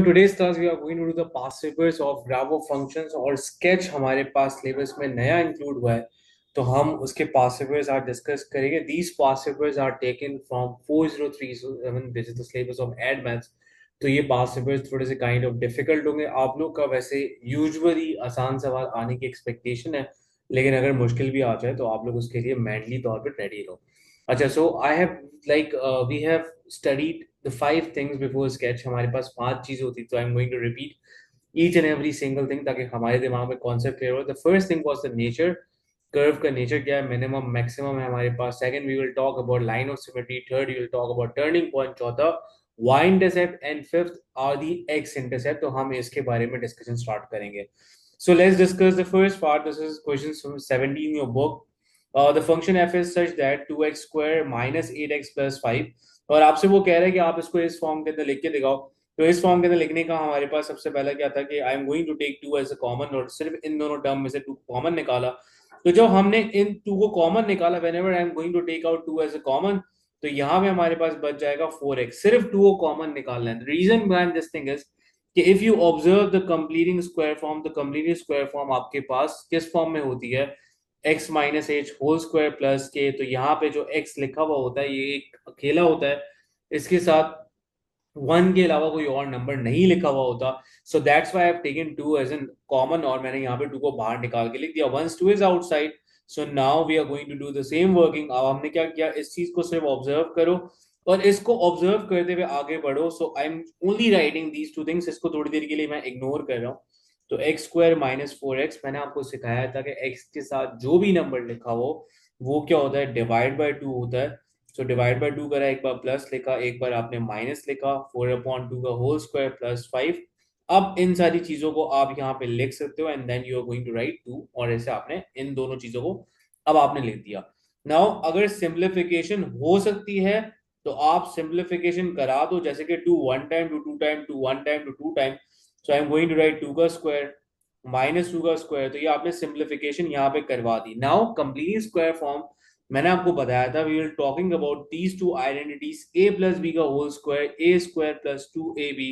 in today's class we are going to do the past papers of Bravo functions और sketch हमारे पास syllabus में नया include हुआ है तो हम उसके past papers आज डिस्कस करेंगे. These past papers are taken from 4037 which is the syllabus of Ad Maths. तो ये past papers थोड़े से काइंड ऑफ डिफिकल्ट होंगे. आप लोग का वैसे यूजुअली आसान सवाल आने की एक्सपेक्टेशन है, लेकिन अगर मुश्किल भी आ जाए तो आप लोग उसके लिए मेंटली तौर पे रेडी रहो. अच्छा, so I have we have studied the 5 things before sketch. हमारे पास 5 चीजें होती, तो I am going to repeat each and every single thing ताकि हमारे दिमाग में कॉन्सेप्ट क्लियर हो. The first thing was the nature. Curve का नेचर क्या है, मिनिमम मैक्सिमम है हमारे पास. Second we will talk about line of symmetry. Third we will talk about turning point. चौथा Y intercept and fifth are the x intercept. तो हम इसके बारे में डिस्कशन स्टार्ट करेंगे. So let's discuss the first part. This is questions from 17 in your book. The function f is such that 2x square minus 8x plus 5. और आपसे वो कह रहा है कि आप इसको इस फॉर्म के अंदर लिख के दिखाओ. तो इस फॉर्म के अंदर लिखने का हमारे पास सबसे पहला क्या था कि I am going to take 2 as a common, और सिर्फ इन दोनों टर्म में से 2 कॉमन निकाला. तो जब हमने इन 2 को कॉमन निकाला, whenever I am going to take out 2 as a common, तो यहाँ पे हमारे पास बच जाएगा 4x. सिर्फ 2 को कॉमन निकालना है. Reason behind this thing is कि if you observe the completing square form, the completing square form आपके पास किस फॉर्म में होती है, x minus h whole square plus k. तो यहाँ पे जो x लिखा हुआ होता है ये एक अकेला होता है, इसके साथ 1 के अलावा कोई और नंबर नहीं लिखा हुआ होता. So that's why I have taken 2 as an common, और मैंने यहाँ पे 2 को बाहर निकाल के लिख दिया. Once 2 is outside, so now we are going to do the same working. अब हमने क्या किया, इस चीज को सिर्फ ऑब्जर्व करो और इसको ऑब्जर्व करते हुए आगे बढ़ो. So I am only writing these two things. इसको थोड़ी देर के लिए मैं इग्नोर कर रहा हूँ. तो एक्स स्क्वायर माइनस 4x, मैंने आपको सिखाया था कि x के साथ जो भी नंबर लिखा हो वो क्या होता है, डिवाइड बाय 2 होता है. सो डिवाइड बाय 2 करा, एक बार प्लस लिखा, एक बार आपने माइनस लिखा, 4/2 का होल स्क्वायर प्लस 5. अब इन सारी चीजों को आप यहाँ पे लिख सकते हो and then you are going to write 2, और ऐसे आपने इन दोनों चीजों को अब आपने लिख दिया. नाउ अगर सिंप्लीफिकेशन हो सकती है तो आप सिंप्लीफिकेशन करा दो, जैसे कि 2 1 time, 2 2 time, 2 1 time, 2 2 time. So I am going to write 2 का स्क्वायर माइनस 2 का स्क्वायर. तो ये आपने सिंप्लीफिकेशन यहाँ पे करवा दी. नाउ कंप्लीट स्क्वायर फॉर्म मैंने आपको बताया था, we will talking about these two identities, a plus b का whole square, a square plus 2ab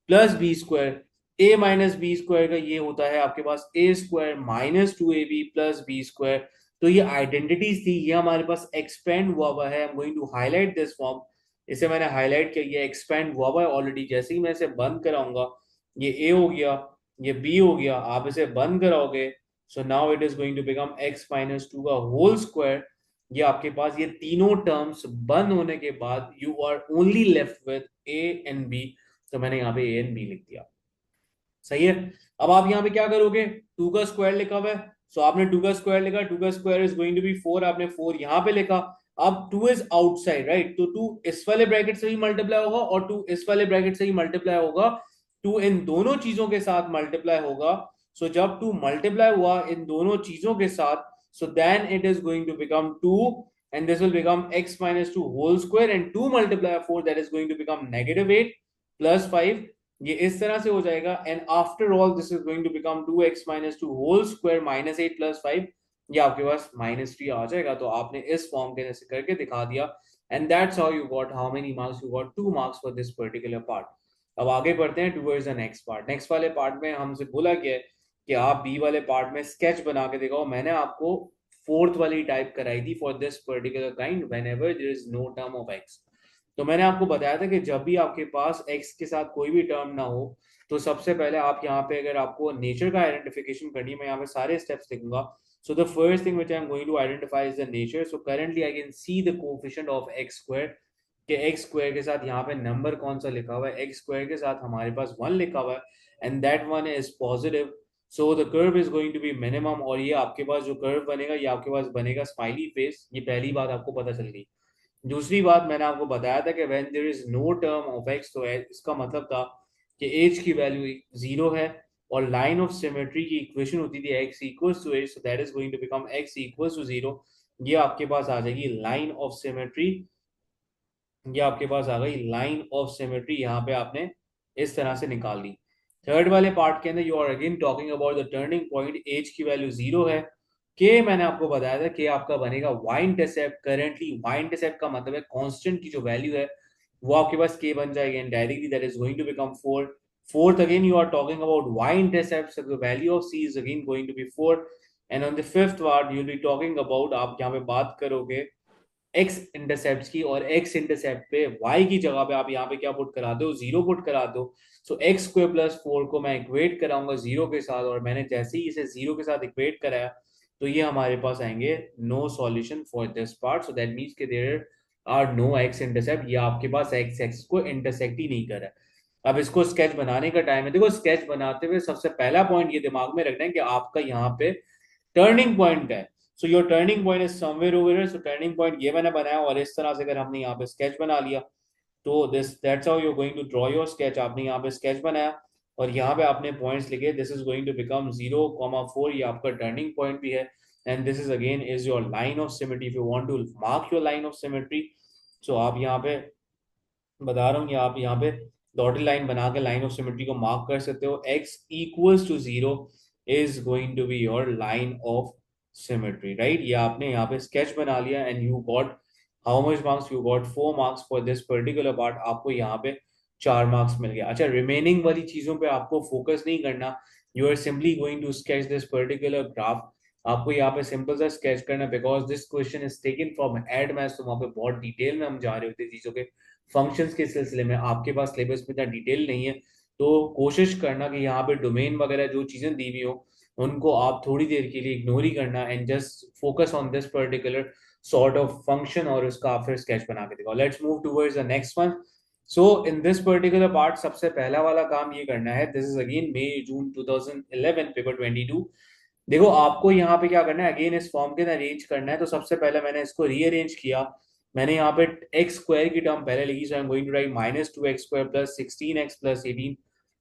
plus b square. a minus b square का ये होता है आपके पास a square minus 2ab plus b square. तो ये आइडेंटिटीज थी, ये हमारे पास एक्सपेंड हुआ है. I am going to highlight this form. इसे मैंने हाईलाइट किया, ये एक्सपेंड हुआ है ऑलरेडी. जैसे ही मैं इसे बंद कराऊंगा, ये a हो गया, ये b हो गया, आप इसे बंद कराओगे, so now it is going to become x minus 2 का होल स्क्वायर. ये आपके पास ये तीनों टर्म्स बंद होने के बाद you are only left with a and b. तो मैंने यहाँ पे a एंड b लिख दिया. सही है. अब आप यहाँ पे क्या करोगे, 2 का स्क्वायर लिखा हुआ है, सो आपने 2 का स्क्वायर लिखा, 2 का square is going to be 4, आपने 4 यहाँ पे लिखा. अब 2 इज आउटसाइड, राइट, तो 2 इस वाले ब्रैकेट से ही मल्टीप्लाई होगा और 2 इस वाले ब्रैकेट से ही मल्टीप्लाई होगा. 2 इन दोनों चीजों के साथ मल्टीप्लाई होगा. सो जब 2 मल्टीप्लाई हुआ इन दोनों चीजों के साथ, so then it is going to become 2, and this will become x minus 2 whole square, and 2 multiply 4, that is going to become negative 8 plus 5. ये इस तरह से हो जाएगा, and after all this is going to become 2x minus 2 whole square minus 8 plus 5. ये आपके पास -3 आ जाएगा. तो आपने इस फॉर्म के जैसे करके दिखा दिया, and that's how you got how many marks. You got 2 marks for this particular part. अब आगे बढ़ते हैं towards the next part. Next वाले पार्ट में हमसे बोला गया है कि आप बी वाले पार्ट में स्केच बना के दिखाओ. मैंने आपको फोर्थ वाली टाइप कराई थी for this particular kind, whenever there is no term of x. तो मैंने आपको बताया था कि जब भी आपके पास एक्स के साथ कोई भी टर्म ना हो, तो सबसे पहले आप यहाँ पे अगर आपको नेचर का आइडेंटिफिकेशन करनी है, मैं यहाँ पे सारे स्टेप्स लिखूंगा. So the first thing which I am going to identify is the nature. So currently I can see the coefficient of x square, कि एक्स स्क्वायर के साथ यहाँ पे नंबर कौन सा लिखा हुआ है, एक्स स्क्वायर के साथ हमारे पास 1 लिखा हुआ है, and that 1 is positive. So the curve is going to be minimum, और ये आपके पास जो कर्व बनेगा ये आपके पास बनेगा स्माइली फेस. ये पहली बात आपको पता चल गई. दूसरी बात मैंने आपको बताया था कि when there is no term of x, तो इसका मतलब था कि एच की वैल्यू 0 है, और लाइन ऑफ सिमेट्री की इक्वेशन होती थी x equals to h, so that is going to become x equals to 0. ये आपके पास आ जाएगी लाइन ऑफ सिमेट्री. ये आपके पास आ गई लाइन ऑफ सिमेट्री, यहाँ पे आपने इस तरह से निकाल ली. थर्ड वाले पार्ट के अंदर you are again talking about the turning point. H की वैल्यू 0 है, के मैंने आपको बताया था कि आपका बनेगा y intercept. Currently y intercept का मतलब है कांस्टेंट की जो वैल्यू है वो आपके पास के बन जाएगी, and directly that is going to become 4. Fourth, again, you are talking about y-intercept, so the value of c is again going to be 4. And on the fifth part, you'll be talking about, आप यहाँ पे बात करोगे x intercept की, और x intercept पे y की जगह पे आप यहाँ पे क्या पुट करा दो, 0 पुट करा दो. सो एक्स स्क्वायर प्लस 4 को मैं इक्वेट कराऊंगा 0 के साथ, और मैंने जैसे ही इसे 0 के साथ इक्वेट कराया तो ये हमारे पास आएंगे no solution for this part. So that means के there are no x intercept, ये आपके पास x एक्स को इंटरसेक्ट ही नहीं कर रहा है. अब इसको स्केच बनाने का टाइम है. देखो, स्केच बनाते हुए सबसे पहला पॉइंट ये दिमाग में रखना है कि आपका यहाँ पे टर्निंग पॉइंट है. So your turning point is somewhere over here. So turning point ये मैंने बनाया, और इस तरह से अगर हमने यहाँ पे स्केच बना लिया तो this that's how you going to draw your sketch. आपने यहाँ पे स्केच बनाया और यहाँ पे आपने पॉइंट्स लिखे. This is going to become 0,4, ये आपका टर्निंग पॉइंट भी है. And this is again is your line of symmetry. If you want to mark your line of symmetry, so आप यहाँ पे बता रहा हूँ, या आप यहाँ पे डॉटेड लाइन बना के लाइन ऑफ सिमेट्री को मार्क कर सकते हो. x equals to 0 is going to be your line of symmetry, right. ये आपने यहाँ पे स्केच बना लिया and you got how much marks, you got 4 marks for this particular part. आपको यहाँ पे 4 मार्क्स मिल गया. अच्छा, रिमेनिंग वाली चीजों पे आपको फोकस नहीं करना. You are simply going to sketch this particular graph. आपको यहाँ पे सिंपल सा स्केच करना, because this question is taken from add maths, तो वहाँ पे बहुत डिटेल में हम जा रहे होते हैं चीजों के फंक्शंस के सिलसिले में. आपके पास सिलेबस में इतना डिटेल नहीं है, तो कोशिश करना कि यहाँ पे डोमेन वगैरह जो चीजें दी हुई हो उनको आप थोड़ी देर के लिए इग्नोर ही करना and just focus on this particular sort of function, और उसका आप फिर स्केच बना के दिखाओ. Let's move towards the next one. So in this particular part सबसे पहला वाला काम ये करना है. This is again May June 2011 paper 22. देखो, आपको यहाँ पे क्या करना है, अगेन इस फॉर्म के अंदर अरेंज करना है. तो सबसे पहले मैंने इसको रीअरेंज किया. मैंने यहाँ पे एक्स स्क्वायर की टर्म पहले लिखी, so I am going to write -2x² plus 16x+18.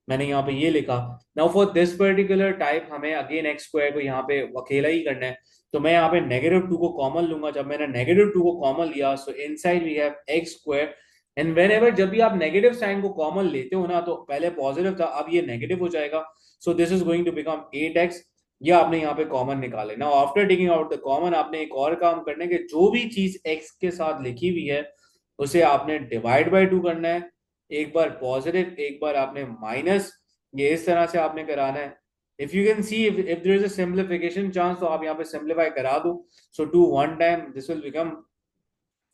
मैंने यहाँ पे ये लिखा. Now for this particular type हमें अगेन एक्स स्क्वायर को यहाँ पे अकेला ही करना है. तो मैं यहाँ पे -2 को कॉमन लूंगा. जब मैंने -2 को कॉमन लिया, so inside we have x square. And whenever जब भी आप नेगेटिव साइन को कॉमन लेते हो ना, तो पहले पॉजिटिव था, अब ये नेगेटिव हो जाएगा. So this is going to become 8x. ये आपने यहाँ पे कॉमन निकाले. Now after taking out the common, आपने एक और काम करना है कि जो भी चीज x के साथ लिखी हुई है उसे आपने डिवाइड बाय 2 करना है. एक बार पॉजिटिव, एक बार आपने माइनस, ये इस तरह से आपने कराना है. If you can see, if there is a simplification chance, तो आप यहाँ पे सिंप्लीफाई करा दो. So 2 1 time this will become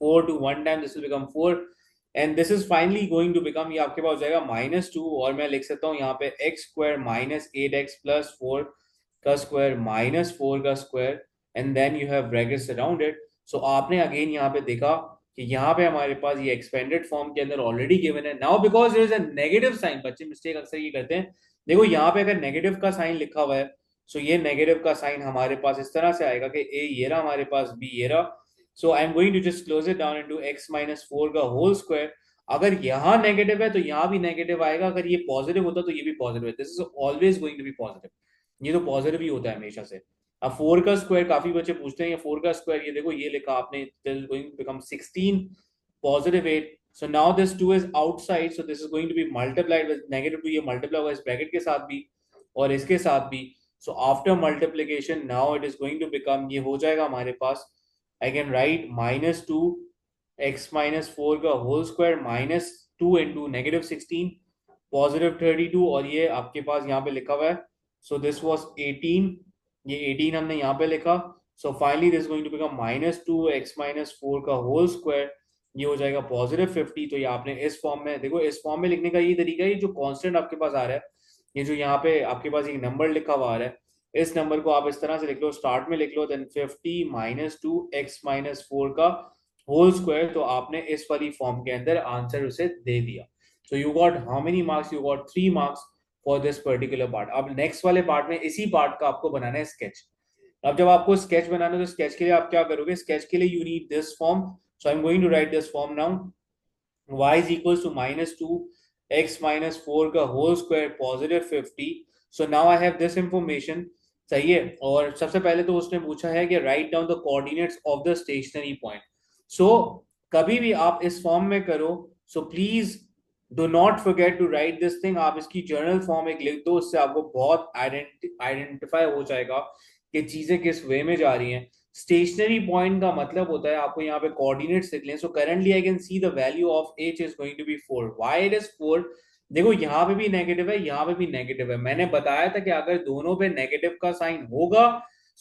4, to 1 time this will become 4. And this is finally going to become, ये आपके पास हो जाएगा -2, और मैं लिख सकता हूँ यहाँ पे एक्स स्क्वायर -8x+4 का स्क्वायर -4 का square, and then you have brackets around it. So आपने अगेन यहाँ पे देखा कि यहाँ पे हमारे पास ये एक्सपेंडेड फॉर्म के अंदर ऑलरेडी गिवन है. Now because there is a negative sign, बच्चे मिस्टेक अक्सर ये करते हैं. देखो, यहाँ पे अगर नेगेटिव का साइन लिखा हुआ है, सो ये नेगेटिव का साइन हमारे पास इस तरह से आएगा कि ए ये रहा हमारे पास, बी ये रहा. So I am going to just close it down into x-4 का होल स्क्वायर. अगर यहाँ नेगेटिव है तो यहाँ भी नेगेटिव आएगा. अगर ये पॉजिटिव होता तो ये भी पॉजिटिव है. This is always going to be positive. ये तो पॉजिटिव ही होता है हमेशा से. अब 4 का स्क्वायर, काफी बच्चे पूछते हैं ये 4 का स्क्वायर, ये देखो ये लिखा आपने, going to become 16 +8. So now this 2 is outside, so this is going to be multiplied with -2. ये मल्टीप्लाई होगा इस ब्रैकेट के साथ भी और इसके साथ भी. So after multiplication now it is going to become, ये हो जाएगा हमारे पास, आई कैन राइट -2x-4 का होल स्क्वायर -2 इंटू -16 +32, और ये आपके पास यहाँ पे लिखा हुआ है. सो दिस वाज 18, ये 18 हमने यहाँ पे लिखा. So finally this going to become -2x-4 का होल स्क्वायर, ये हो जाएगा +50. तो ये आपने इस फॉर्म में, देखो इस फॉर्म में लिखने का ये तरीका है. ये जो कांस्टेंट आपके पास आ रहा है, ये जो यहाँ पे आपके पास एक नंबर लिखा हुआ आ रहा है, इस नंबर को आप इस तरह से लिख लो, स्टार्ट में लिख लो, देन 50 -2x-4 का होल स्क्वायर. तो आपने इस वाली फॉर्म के अंदर आंसर उसे दे दिया. So you got how many marks, you got 3 marks for this particular part. अब नेक्स्ट वाले पार्ट में इसी पार्ट का आपको बनाना है स्केच. अब जब आपको स्केच बनाना है तो स्केच के लिए आप क्या करोगे, स्केच के लिए you need this form. So I am going to write this form now. y is equals to -2x-4 का whole square +50. So now I have this information. सही है. और सबसे पहले तो उसने पूछा है कि write down the coordinates of the stationary point. So कभी भी आप इस फॉर्म में करो, so please do not forget to write this thing. आप इसकी जर्नल फॉर्म एक लिख दो, उससे आपको बहुत आइडेंटिफाई हो जाएगा कि चीजें किस वे में जा रही हैं. स्टेशनरी पॉइंट का मतलब होता है, आपको यहाँ पे कोऑर्डिनेट्स लिख लें. So currently I can see the value of h is going to be 4. Why it is 4? देखो यहाँ पे भी नेगेटिव है, यहाँ पे भी नेगेटिव है। मैंने बताया था कि अगर दोनों पे नेगेटिव का साइन होगा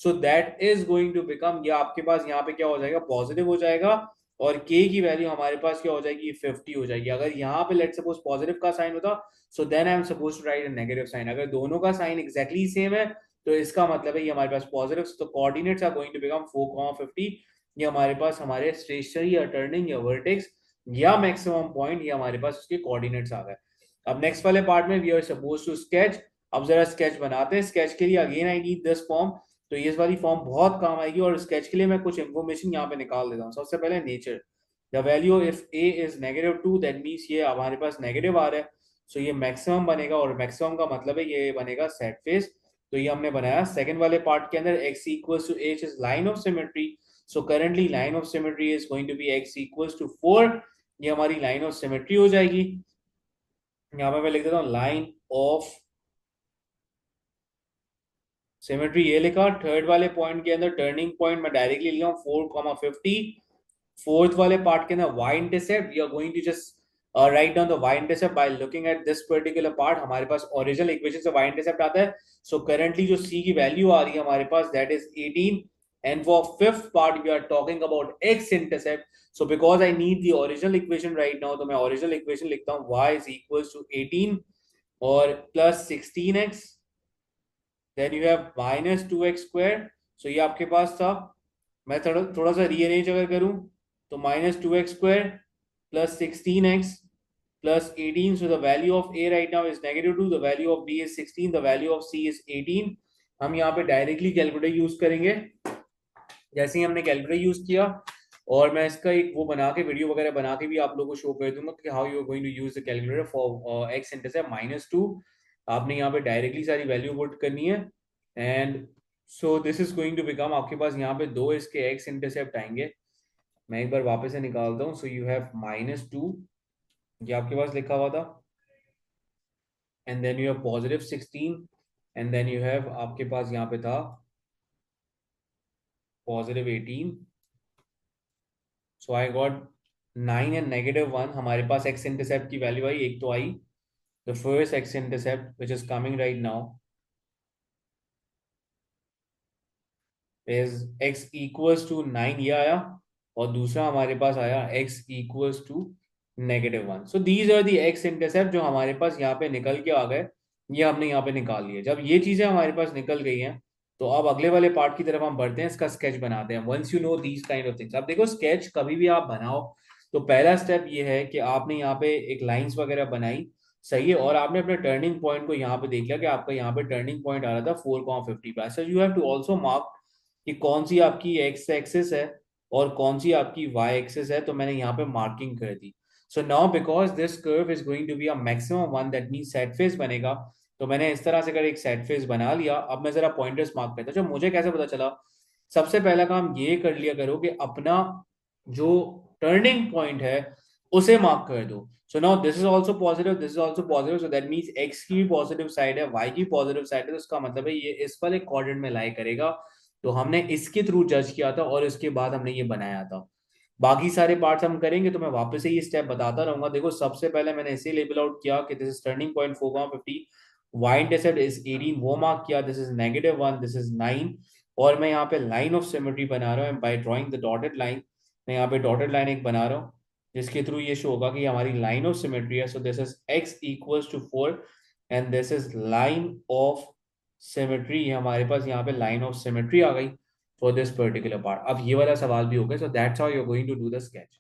so that is going to become, या आपके पास यहाँ पे क्या हो जाएगा, पॉजिटिव हो जाएगा, और के की वैल्यू हमारे पास क्या हो जाएगी, 50 हो जाएगी। अगर यहाँ पे लेट सपोज पॉजिटिव का साइन होता so then I am suppose to write a negative sign. अगर दोनों का साइन एग्जैक्टली सेम है तो इसका मतलब है ये हमारे पास पॉजिटिव, तो coordinates are going to become 4,50। ये हमारे पास हमारे स्टेशनरी या टर्निंग या वर्टेक्स या मैक्सिमम पॉइंट, ये हमारे पास उसके कोऑर्डिनेट्स आ गए। अब नेक्स्ट वाले पार्ट में we are suppose to sketch. अब जरा स्केच बनाते हैं। स्केच के लिए again I need this form, तो ये वाली फॉर्म बहुत काम आएगी। और स्केच के लिए मैं कुछ इंफॉर्मेशन यहाँ पे निकाल देता हूँ। सबसे पहले nature, the value if A is -2 that means ये हमारे पास नेगेटिव आ रहा है, सो ये मैक्सिमम बनेगा, और मैक्सिमम का मतलब है ये बनेगा सेट फेस। तो ये हमने बनाया। सेकंड वाले पार्ट के अंदर x equals to h is line of symmetry, so currently line of symmetry is going to be x equals to 4। ये हमारी लाइन ऑफ सिमेट्री हो जाएगी। यहाँ पे मैं लिख देता हूँ लाइन ऑफ सिमेट्री, ये लिखा। थर्ड वाले पॉइंट के अंदर टर्निंग पॉइंट मैं डायरेक्टली लिखा हूँ 4,50। फोर्थ वाले पार्ट के अंदर y intercept, we are going to just write down the y intercept by looking at this particular part. हमारे पास ओरिजिनल इक्वेशन से y इंटरसेप्ट आता है। सो करंटली जो c की वैल्यू आ रही है हमारे पास that is 18। And for fifth part we are talking about x intercept. So because I need the original equation right now, तो मैं ओरिजिनल इक्वेशन लिखता हूँ y इज इक्वल्स टू 18 और plus 16x, then you have -2x²। So ये आपके पास था। मैं थोड़ा थोड़ा सा रीअरेंज अगर करूं तो -2x² plus 16x plus 18। So the value of a right now is -2, the value of b is 16, the value of c is 18। हम यहाँ पे डायरेक्टली कैलकुलेटर यूज करेंगे। जैसे ही हमने कैलकुलेटर यूज किया, और मैं इसका एक वो बना के वीडियो वगैरह बना के भी आप लोगों को शो कर दूंगा कि how you are going to use the calculator for x intercept -2। आपने यहाँ पे डायरेक्टली सारी वैल्यू पुट करनी है। And so this is going to become, आपके पास यहाँ पे दो इसके x इंटरसेप्ट आएंगे। मैं एक बार वापस से निकालता हूँ। सो यू हैव -2, ये आपके पास लिखा हुआ था, and then you have +16, and then you have आपके पास यहाँ पे था +18। So I got 9 and -1। हमारे पास x इंटरसेप्ट की वैल्यू आई, एक तो आई the first x intercept which is coming right now is x equals to 9, ये आया। और दूसरा हमारे पास आया x equals to -1। So these are the x intercept जो हमारे पास यहाँ पे निकल के आ गए। ये हमने यहाँ पे निकाल लिए। जब ये चीजें हमारे पास निकल गई हैं तो अब अगले वाले पार्ट की तरफ हम बढ़ते हैं, इसका स्केच बनाते हैं। Once you know these kind of things, अब देखो स्केच कभी भी आप बनाओ तो पहला स्टेप ये है कि आपने यहाँ पे एक लाइंस वगैरह बनाई, सही है, और आपने अपने टर्निंग पॉइंट को यहाँ पे देख लिया कि आपका यहाँ पे टर्निंग पॉइंट आ रहा था 4,50 पर। So you have to also mark कि कौन सी आपकी एक्स एक्सिस है और कौन सी आपकी वाई एक्सिस है। तो मैंने यहाँ पे मार्किंग कर दी। So now because this curve is going to be a maximum one, that means sad face बनेगा। तो मैंने इस तरह से कर एक सेट फेस बना लिया। अब मैं जरा पॉइंटर्स मार्क करता हूँ। जो मुझे कैसे पता चला, सबसे पहला काम ये कर लिया करो कि अपना जो टर्निंग पॉइंट है उसे मार्क कर दो। सो now this is also positive, this is also positive, so that means x की पॉजिटिव साइड है, वाई की पॉजिटिव साइड है, तो इसका मतलब है ये इस वाले क्वाड्रेंट में लाई करेगा। तो हमने इसके थ्रू जज किया था और इसके बाद हमने ये बनाया था। बाकी सारे पार्ट्स हम करेंगे तो मैं वापस से ये स्टेप बताता रहूंगा। देखो सबसे पहले मैंने इसे लेबल आउट किया कि this is turning point 4,50, y intercept is 18, वो मार्क किया, दिस इज -1, दिस इज 9। और मैं यहाँ पे लाइन ऑफ सिमेट्री बना रहा हूँ bye drawing the dotted line. मैं यहाँ पे डॉटेड लाइन एक बना रहा हूँ जिसके थ्रू ये शो होगा कि हमारी लाइन ऑफ सिमेट्री है। So this is x equals to 4 and this is line of symmetry. हमारे पास यहाँ पे लाइन ऑफ सिमेट्री आ गई फॉर दिस पर्टिकुलर पार्ट। अब ये वाला सवाल भी हो गया। So that's how you are going to do the sketch.